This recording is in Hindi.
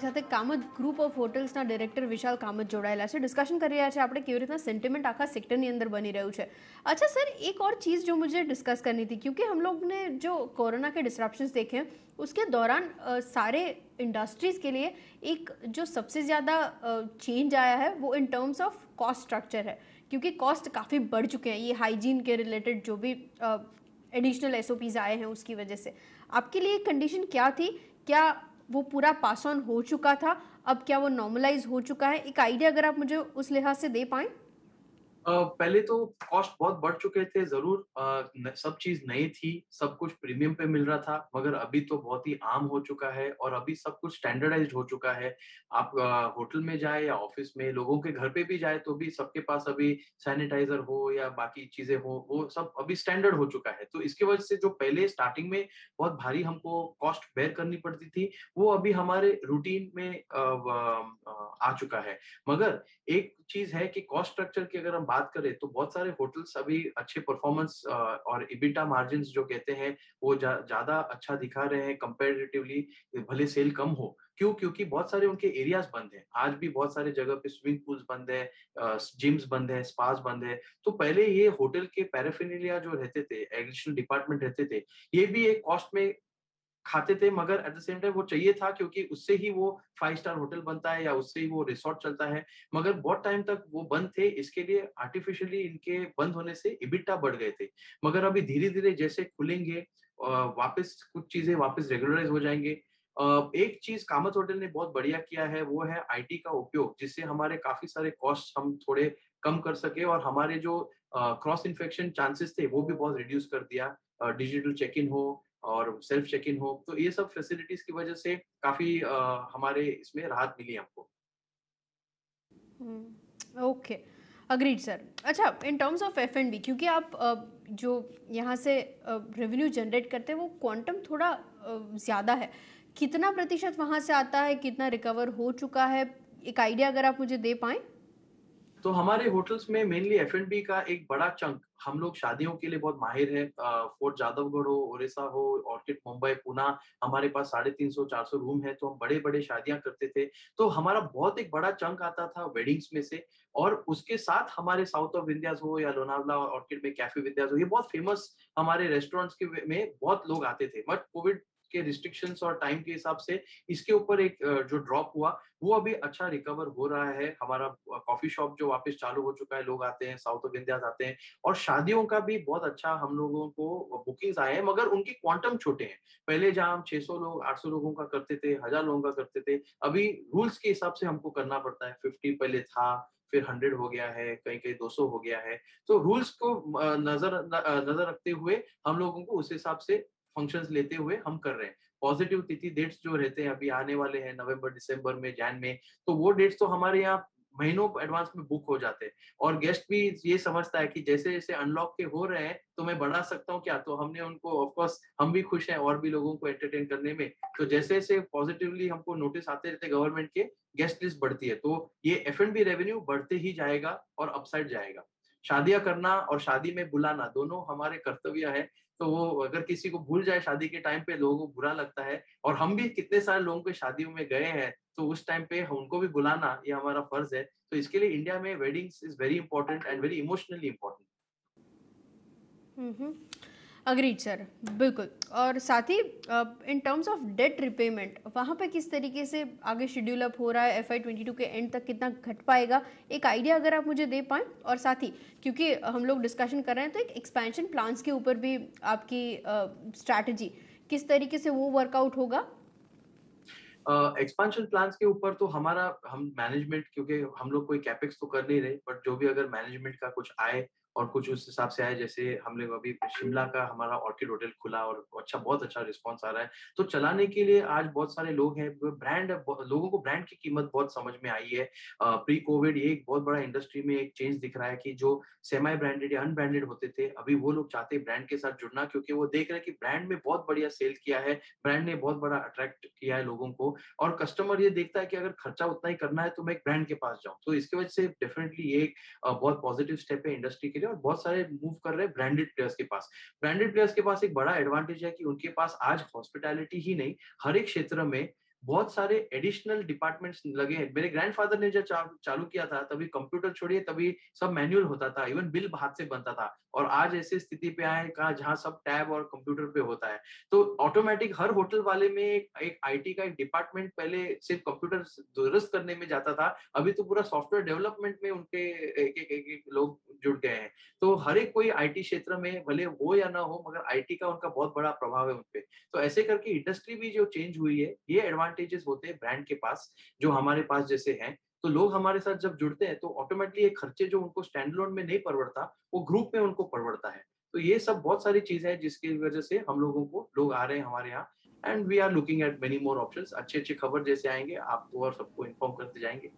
સાથે કામત ગ્રુપ ઓફ હોટલ્સના ડિરેક્ટર વિશાલ કામત જોડાયેલા છે. ડિસ્કશન કરી રહ્યા છે આપણે કેવી રીતના सेंटिमेंट आखा सेक्टर ની અંદર બની રહ્યું છે. अच्छा सर, एक और चीज़ जो मुझे डिस्कस करनी थी, क्योंकि हम लोग ने जो कोरोना के डिस्ट्रप्शंस देखे हैं उसके दौरान सारे इंडस्ट्रीज़ के लिए एक जो सबसे ज़्यादा चेंज आया है वो इन टर्म्स ऑफ कॉस्ट स्ट्रक्चर है, क्योंकि कॉस्ट काफ़ी बढ़ चुके हैं. ये हाइजीन के रिलेटेड जो भी एडिशनल एसओपीज आए हैं उसकी वजह से आपके लिए कंडीशन क्या थी? क्या वो पूरा पास ऑन हो चुका था? अब क्या वो नॉर्मलाइज हो चुका है? एक आइडिया अगर आप मुझे उस लिहाज से दे पाएं. पहले तो कॉस्ट बहुत बढ़ चुके थे ज़रूर। सब चीज़ नई थी, सब कुछ प्रीमियम पे मिल रहा था, मगर अभी तो बहुत ही आम हो चुका है और अभी सब कुछ स्टैंडर्डाइज़्ड हो चुका है। आप होटल में जाएँ या ऑफ़िस में, लोगों के घर पे भी जाएँ तो भी सबके पास अभी सैनिटाइज़र हो या बाकी चीज़ें हो, वो सब अभी स्टैंडर्ड हो चुका है। तो इसकी वजह से जो पहले स्टार्टिंग में बहुत भारी हमको कॉस्ट बेयर करनी पड़ती थी, वो अभी हमारे रूटीन में आ चुका है। मगर एक चीज़ है कि कॉस्ट स्ट्रक्चर की अगर हम बात करें तो बहुत सारे होटल्स अभी अच्छे परफॉर्मेंस और एबिटा मार्जिन्स जो कहते हैं वो ज़्यादा अच्छा दिखा रहे हैं कंपैरेटिवली, भले सेल कम हो। क्यों? क्योंकि बहुत सारे उनके एरियाज़ बंद हैं। आज भी बहुत सारी जगह पे स्विमिंग पूल्स बंद है, जिम्स बंद है, स्पास बंद है। तो पहले ये होटल के पैराफिर्नालिया जो रहते थे, एडिशनल डिपार्टमेंट रहते थे, ये भी एक कॉस्ट में खाते थे, मगर एट द सेम टाइम वो चाहिए था क्योंकि उससे ही वो 5 स्टार होटल बनता है या उससे ही वो रिसॉर्ट चलता है। मगर बहुत टाइम तक वो बंद थे, इसके लिए आर्टिफिशियली इनके बंद होने से एबिटा बढ़ गए थे। मगर अभी धीरे-धीरे जैसे खुलेंगे वापस कुछ चीज़ें वापस रेगुलराइज़ हो जाएँगे। एक चीज़ कामत होटल ने बहुत बढ़िया किया है वो है आईटी का उपयोग, जिससे हमारे काफ़ी सारे कॉस्ट हम थोड़े कम कर सके और हमारे जो क्रॉस इन्फेक्शन चांसेस थे वो भी बहुत रिड्यूस कर दिया। डिजिटल चेक इन हो और सेल्फ चेक इन हो, तो ये सब फैसिलिटीज की वजह से काफी हमारे इसमें राहत मिली हमको। Okay, agreed sir. अच्छा, in terms of F and B, क्योंकि आप जो यहाँ से रेवेन्यू जनरेट करते हैं वो क्वांटम थोड़ा ज़्यादा है. कितना प्रतिशत वहाँ से आता है? कितना रिकवर हो चुका है? एक आइडिया अगर आप मुझे दे पाएं. तो हमारे होटल्स में मेनली एफ&बी का एक बड़ा चंक हम लोग शादियों के लिए बहुत माहिर है। फोर्ट जादवगढ़ हो, ओरिसा हो, ऑर्किड मुंबई, पुणे, हमारे पास 350-400 रूम है, तो हम बड़े-बड़े शादियां करते थे। तो हमारा बहुत एक बड़ा चंक आता था वेडिंग्स में से। और उसके साथ हमारे साउथ ऑफ विंध्यास हो या लोनावला ऑर्किड में कैफे विंध्यास हो, ये बहुत फेमस हमारे रेस्टोरेंट्स के में बहुत लोग आते थे। बट कोविड के रिस्ट्रिक्शंस और टाइम के हिसाब से इसके ऊपर एक जो ड्रॉप हुआ वो अभी अच्छा रिकवर हो रहा है। हमारा कॉफी शॉप जो वापस चालू हो चुका है, लोग आते हैं, साउथ ऑफ इंडिया आते हैं और शादियों का भी बहुत अच्छा हम लोगों को बुकिंग्स आए हैं, मगर उनकी क्वांटम छोटे हैं। पहले जहां हम 600 लोग 800 लोगों का करते थे, 1000 लोगों का करते थे, अभी रूल्स के हिसाब से हमको करना पड़ता है। 50 पहले था, फिर 100 हो गया है, कहीं कहीं 200 हो गया है। तो रूल्स को नजर रखते हुए हम लोगों को उस हिसाब से फंक्शंस लेते हुए हम कर रहे हैं। पॉजिटिव तिथि डेट्स जो रहते हैं अभी आने वाले हैं नवंबर दिसंबर में, जैन में, तो वो डेट्स तो हमारे यहाँ महीनों एडवांस में बुक हो जाते हैं। और गेस्ट भी ये समझता है कि जैसे जैसे अनलॉक के हो रहे हैं तो मैं बढ़ा सकता हूँ क्या, तो हमने उनको ऑफ कोर्स हम भी खुश हैं और भी लोगों को एंटरटेन करने में। तो जैसे जैसे पॉजिटिवली हमको नोटिस आते रहते गवर्नमेंट के, गेस्ट लिस्ट बढ़ती है, तो ये एफ&बी रेवेन्यू बढ़ते ही जाएगा और अपसाइड जाएगा। शादियां करना और शादी में बुलाना दोनों हमारे कर्तव्य है। तो वो अगर किसी को भूल जाए शादी के टाइम पे, लोगों को बुरा लगता है। और हम भी कितने सारे लोगों के शादियों में गए हैं, तो उस टाइम पे उनको भी बुलाना ये हमारा फर्ज है। तो इसके लिए इंडिया में weddings is very important and very emotionally important. Agreed sir, बिल्कुल. और साथ ही in terms of debt repayment वहाँ पे किस तरीके से आगे शेड्यूल अप हो रहा है? FY 22 के एंड तक कितना घट पाएगा? एक आइडिया अगर आप मुझे दे पाएँ. और साथ ही क्योंकि हम लोग डिस्कशन कर रहे हैं तो एक एक्सपेंशन प्लान्स के ऊपर भी आपकी स्ट्रैटेजी किस तरीके से वो वर्कआउट होगा? एक्सपांशन प्लान्स के ऊपर तो हमारा हम मैनेजमेंट, क्योंकि हम लोग कोई कैपेक्स तो कर नहीं रहे, बट जो भी अगर मैनेजमेंट का कुछ आए और कुछ उस हिसाब से आए, जैसे हम लोग अभी शिमला का हमारा ऑर्किड होटल खुला और अच्छा बहुत अच्छा रिस्पांस आ रहा है। तो चलाने के लिए आज बहुत सारे लोग हैं, ब्रांड लोगों को ब्रांड की कीमत बहुत समझ में आई है। प्री कोविड ये एक बहुत बड़ा इंडस्ट्री में एक चेंज दिख रहा है कि जो सेमी ब्रांडेड या अनब्रांडेड होते थे, अभी वो लोग चाहते हैं ब्रांड के साथ जुड़ना, क्योंकि वो देख रहे हैं कि ब्रांड में बहुत बढ़िया सेल किया है, ब्रांड ने बहुत बड़ा अट्रैक्ट किया है लोगों को। और कस्टमर ये देखता है कि अगर खर्चा उतना ही करना है तो मैं एक ब्रांड के पास जाऊं। तो इसकी वजह से डेफिनेटली ये एक बहुत पॉजिटिव स्टेप है इंडस्ट्री के लिए और बहुत सारे मूव कर रहे हैं ब्रांडेड प्लेयर्स के पास। ब्रांडेड प्लेयर्स के पास एक बड़ा एडवांटेज है कि उनके पास आज हॉस्पिटैलिटी ही नहीं, हर एक क्षेत्र में बहुत सारे एडिशनल डिपार्टमेंट्स लगे हैं। मेरे ग्रैंडफादर ने जब चालू किया था, तभी कंप्यूटर छोड़िए, तभी सब मैनुअल होता था, इवन बिल हाथ से बनता था। और आज ऐसी स्थिति पे आए कहाँ जहाँ सब टैब और कंप्यूटर पे होता है। तो ऑटोमेटिक हर होटल वाले में एक आईटी का एक डिपार्टमेंट पहले सिर्फ कंप्यूटर दुरुस्त करने में जाता था, अभी तो पूरा सॉफ्टवेयर डेवलपमेंट में उनके एक लोग जुड़ गए हैं। तो हर एक कोई आईटी क्षेत्र में भले हो या ना हो, मगर आईटी का उनका बहुत बड़ा प्रभाव है उनपे। तो ऐसे करके इंडस्ट्री भी जो चेंज हुई है, ये एडवांटेजेस होते हैं ब्रांड के पास, जो हमारे पास जैसे हैं। तो लोग हमारे साथ जब जुड़ते हैं, तो ऑटोमेटिकली ये खर्चे जो उनको स्टैंड अलोन में नहीं परवड़ता, वो ग्रुप में उनको परवड़ता है। तो ये सब बहुत सारी चीज़ है जिसकी वजह से हम लोगों को लोग आ रहे हैं हमारे यहाँ, and we are looking at many more options. अच्छी-अच्छी खबर जैसे आएँगे, आपको और सबको इन्फॉर्म करते जाएँगे।